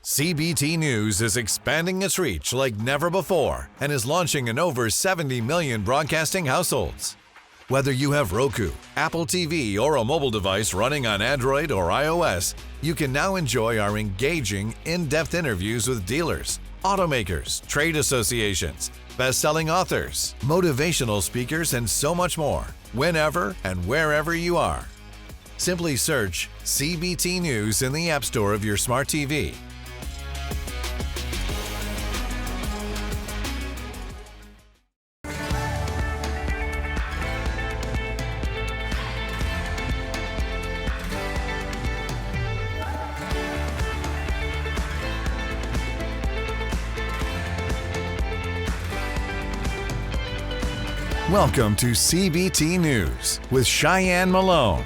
CBT News is expanding its reach like never before and is launching in over 70 million broadcasting households. Whether you have Roku, Apple TV, or a mobile device running on Android or iOS, you can now enjoy our engaging, in-depth interviews with dealers, automakers, trade associations, best-selling authors, motivational speakers, and so much more, whenever and wherever you are. Simply search CBT News in the App Store of your smart TV. Welcome to CBT News with Shyann Malone.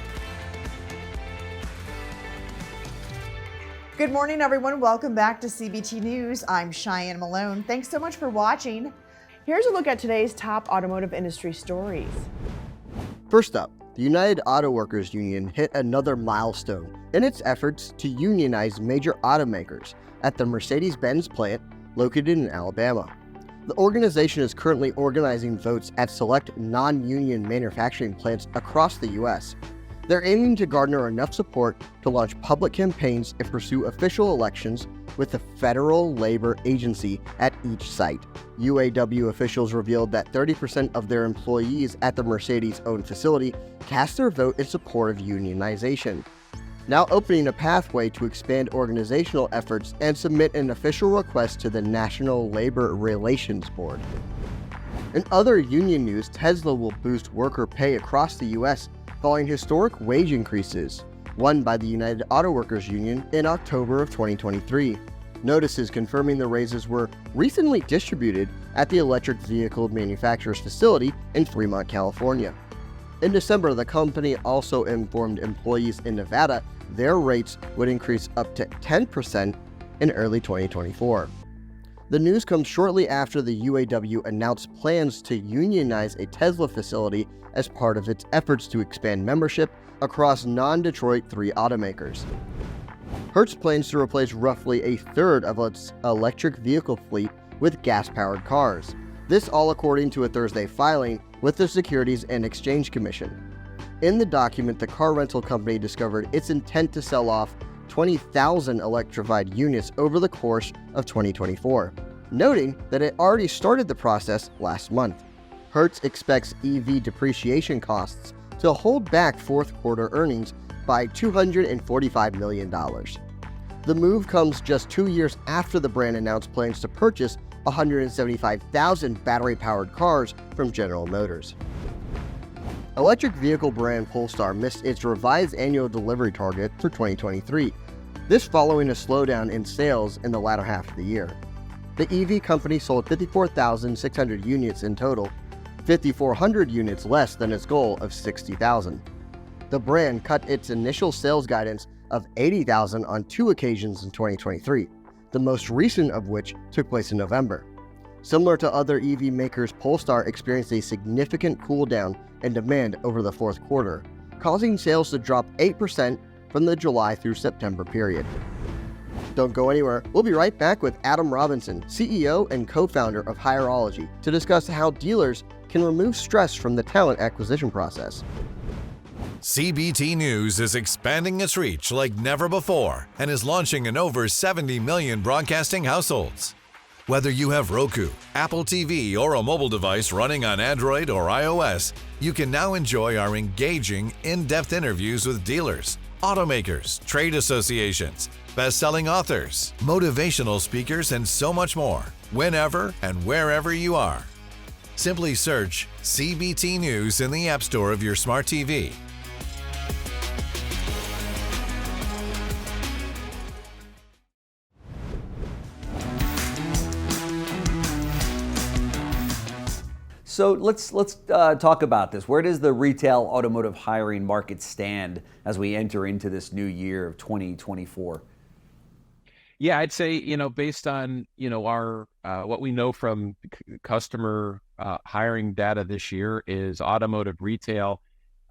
Good morning, everyone. Welcome back to CBT News. I'm Shyann Malone. Thanks so much for watching. Here's a look at today's top automotive industry stories. First up, the United Auto Workers Union hit another milestone in its efforts to unionize major automakers at the Mercedes-Benz plant located in Alabama. The organization is currently organizing votes at select non-union manufacturing plants across the U.S. They're aiming to garner enough support to launch public campaigns and pursue official elections with the federal labor agency at each site. UAW officials revealed that 30% of their employees at the Mercedes-owned facility cast their vote in support of unionization, now opening a pathway to expand organizational efforts and submit an official request to the National Labor Relations Board. In other union news, Tesla will boost worker pay across the U.S. following historic wage increases, won by the United Auto Workers Union in October of 2023. Notices confirming the raises were recently distributed at the electric vehicle manufacturer's facility in Fremont, California. In December, the company also informed employees in Nevada their rates would increase up to 10% in early 2024. The news comes shortly after the UAW announced plans to unionize a Tesla facility as part of its efforts to expand membership across non-Detroit 3 automakers. Hertz plans to replace roughly a third of its electric vehicle fleet with gas-powered cars. This all according to a Thursday filing with the Securities and Exchange Commission. In the document, the car rental company discovered its intent to sell off 20,000 electrified units over the course of 2024, noting that it already started the process last month. Hertz expects EV depreciation costs to hold back fourth quarter earnings by $245 million. The move comes just 2 years after the brand announced plans to purchase 175,000 battery-powered cars from General Motors. Electric vehicle brand Polestar missed its revised annual delivery target for 2023, this following a slowdown in sales in the latter half of the year. The EV company sold 54,600 units in total, 5,400 units less than its goal of 60,000. The brand cut its initial sales guidance of 80,000 on 2 occasions in 2023, the most recent of which took place in November. Similar to other EV makers, Polestar experienced a significant cool down in demand over the fourth quarter, causing sales to drop 8% from the July through September period. Don't go anywhere. We'll be right back with Adam Robinson, CEO and co-founder of Hirology, to discuss how dealers can remove stress from the talent acquisition process. CBT News is expanding its reach like never before and is launching in over 70 million broadcasting households. Whether you have Roku, Apple TV, or a mobile device running on Android or iOS, you can now enjoy our engaging, in-depth interviews with dealers, automakers, trade associations, best-selling authors, motivational speakers, and so much more, whenever and wherever you are. Simply search CBT News in the App Store of your smart TV. So let's talk about this. Where does the retail automotive hiring market stand as we enter into this new year of 2024? Yeah, I'd say, based on, our what we know from customer hiring data this year is automotive retail,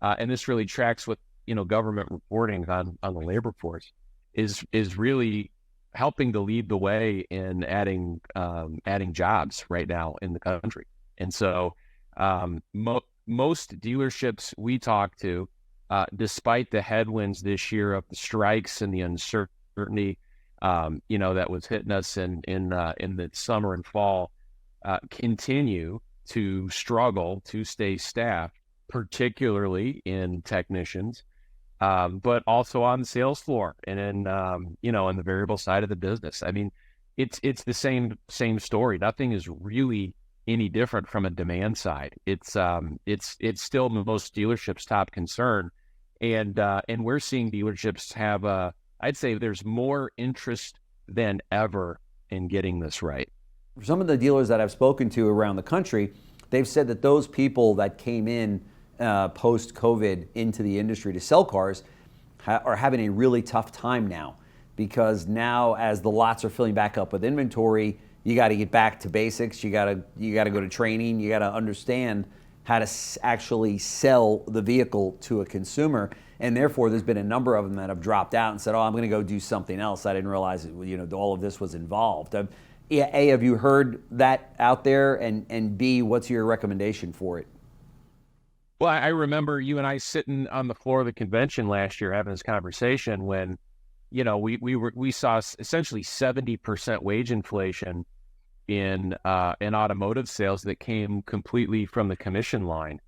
and this really tracks with, government reporting on the labor force, is really helping to lead the way in adding jobs right now in the country. And so most dealerships we talk to, despite the headwinds this year of the strikes and the uncertainty, that was hitting us in the summer and fall, continue to struggle to stay staffed, particularly in technicians, but also on the sales floor and in on the variable side of the business. I mean, it's the same story. Nothing is really any different from a demand side. It's still most dealerships' top concern, and we're seeing dealerships have I'd say there's more interest than ever in getting this right. For some of the dealers that I've spoken to around the country, they've said that those people that came in post-COVID into the industry to sell cars are having a really tough time now, because now as the lots are filling back up with inventory, you got to get back to basics. You got to go to training. You got to understand how to actually sell the vehicle to a consumer. And therefore, there's been a number of them that have dropped out and said, "Oh, I'm going to go do something else. I didn't realize all of this was involved." A, have you heard that out there? And B, what's your recommendation for it? Well, I remember you and I sitting on the floor of the convention last year having this conversation when, we saw essentially 70% wage inflation in automotive sales that came completely from the commission line.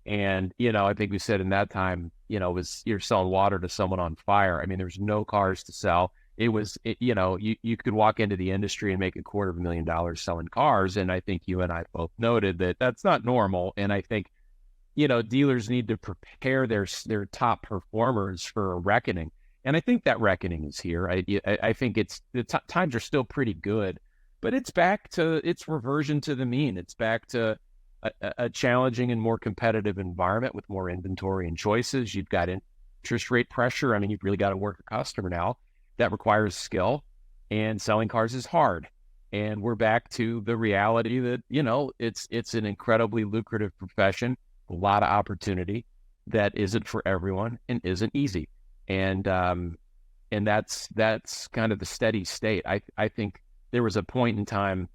And, I think we said in that time, you're selling water to someone on fire. I mean, there's no cars to sell. It was, you could walk into the industry and make $250,000 selling cars. And I think you and I both noted that that's not normal. And I think, dealers need to prepare their top performers for a reckoning. And I think that reckoning is here. I think times are still pretty good, but it's reversion to the mean. It's back to a challenging and more competitive environment with more inventory and choices. You've got interest rate pressure. I mean, you've really got to work a customer now. That requires skill, and selling cars is hard. And we're back to the reality that, it's an incredibly lucrative profession, a lot of opportunity that isn't for everyone and isn't easy. And that's kind of the steady state. I think there was a point in time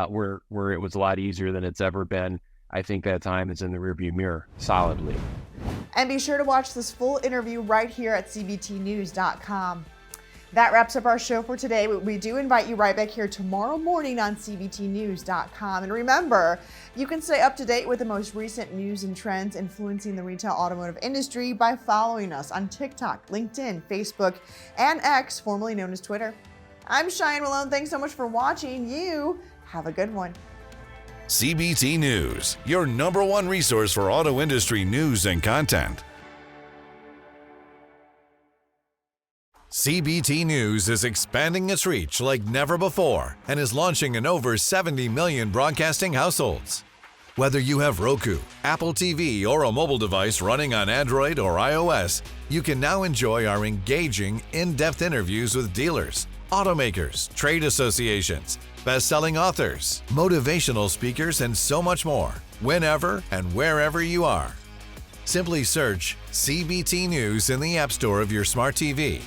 where it was a lot easier than it's ever been. I think that time is in the rearview mirror solidly. And be sure to watch this full interview right here at cbtnews.com. That wraps up our show for today. We do invite you right back here tomorrow morning on cbtnews.com. And remember, you can stay up to date with the most recent news and trends influencing the retail automotive industry by following us on TikTok, LinkedIn, Facebook, and X, formerly known as Twitter. I'm Shyann Malone. Thanks so much for watching. You have a good one. CBT News, your #1 resource for auto industry news and content. CBT News is expanding its reach like never before and is launching in over 70 million broadcasting households. Whether you have Roku, Apple TV, or a mobile device running on Android or iOS, you can now enjoy our engaging, in-depth interviews with dealers, automakers, trade associations, best-selling authors, motivational speakers, and so much more, whenever and wherever you are. Simply search CBT News in the App Store of your smart TV